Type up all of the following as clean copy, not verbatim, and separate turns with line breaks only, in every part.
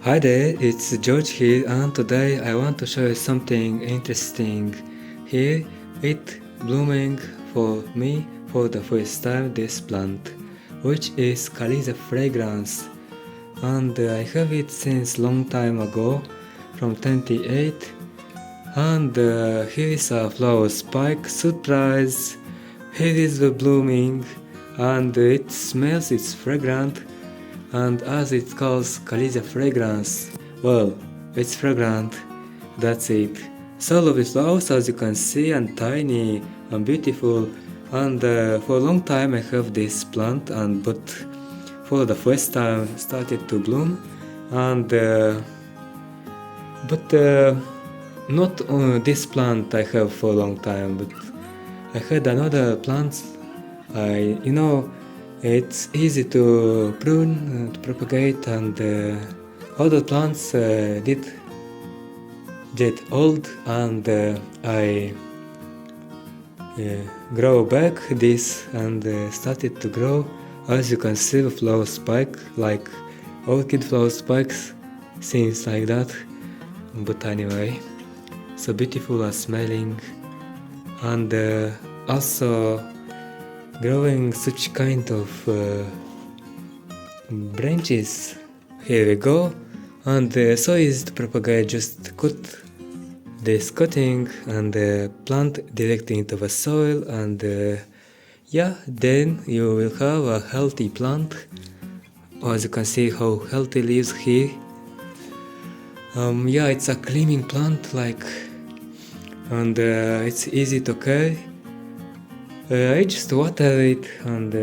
Hi there, it's George here, and today I want to show you something interesting. Here it blooming for me for the first time, this plant, which is Callisia fragrans, and I have it since long time ago, from 28, and here is a flower spike, surprise, here is the blooming, and it smells, it's fragrant, and as it calls Callisia fragrance, well, it's fragrant, that's it. So lovely flowers as you can see, and tiny and beautiful, and for a long time I have this plant, and but for the first time started to bloom, and but not this plant I have for a long time, but I had another plant. It's easy to prune, to propagate, and other plants did get old, and I grow back this and started to grow. As you can see, the flower spike, like orchid flower spikes, seems like that. But anyway, so beautiful and smelling, and also growing such kind of branches. Here we go, and so easy to propagate. Just cut this cutting and plant directly into the soil, and yeah, then you will have a healthy plant. As you can see how healthy leaves here. Yeah, it's a climbing plant, like, and it's easy to carry. I just water it, and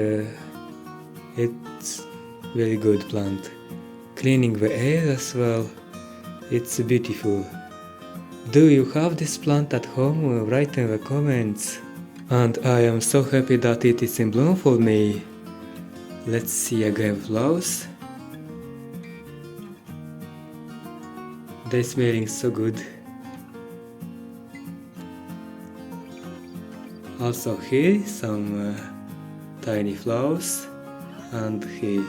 it's very good plant. Cleaning the air as well, it's beautiful. Do you have this plant at home? Write in the comments. And I am so happy that it is in bloom for me. Let's see again flowers. They're smelling so good. Also here some tiny flowers, and here.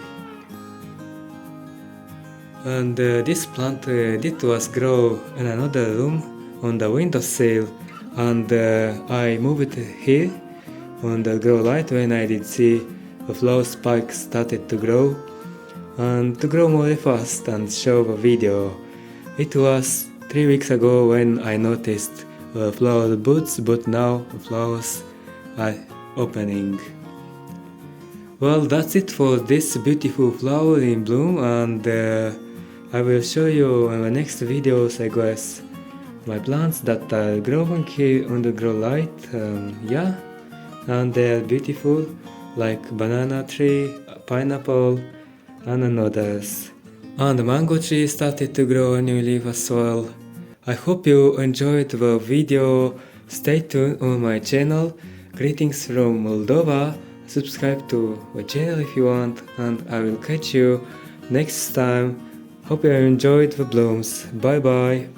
And this plant did was grow in another room on the windowsill, and I moved it here on the grow light when I did see the flower spike started to grow, and to grow more fast and show the video. It was 3 weeks ago when I noticed flower buds, but now the flowers are opening. Well, that's it for this beautiful flower in bloom, and I will show you in the next videos, I guess, my plants that are growing here on the grow light. Yeah, and they are beautiful, like banana tree, pineapple, and others. And the mango tree started to grow a new leaf as well. I hope you enjoyed the video. Stay tuned on my channel. Greetings from Moldova. Subscribe to the channel if you want, and I will catch you next time. Hope you enjoyed the blooms. Bye bye.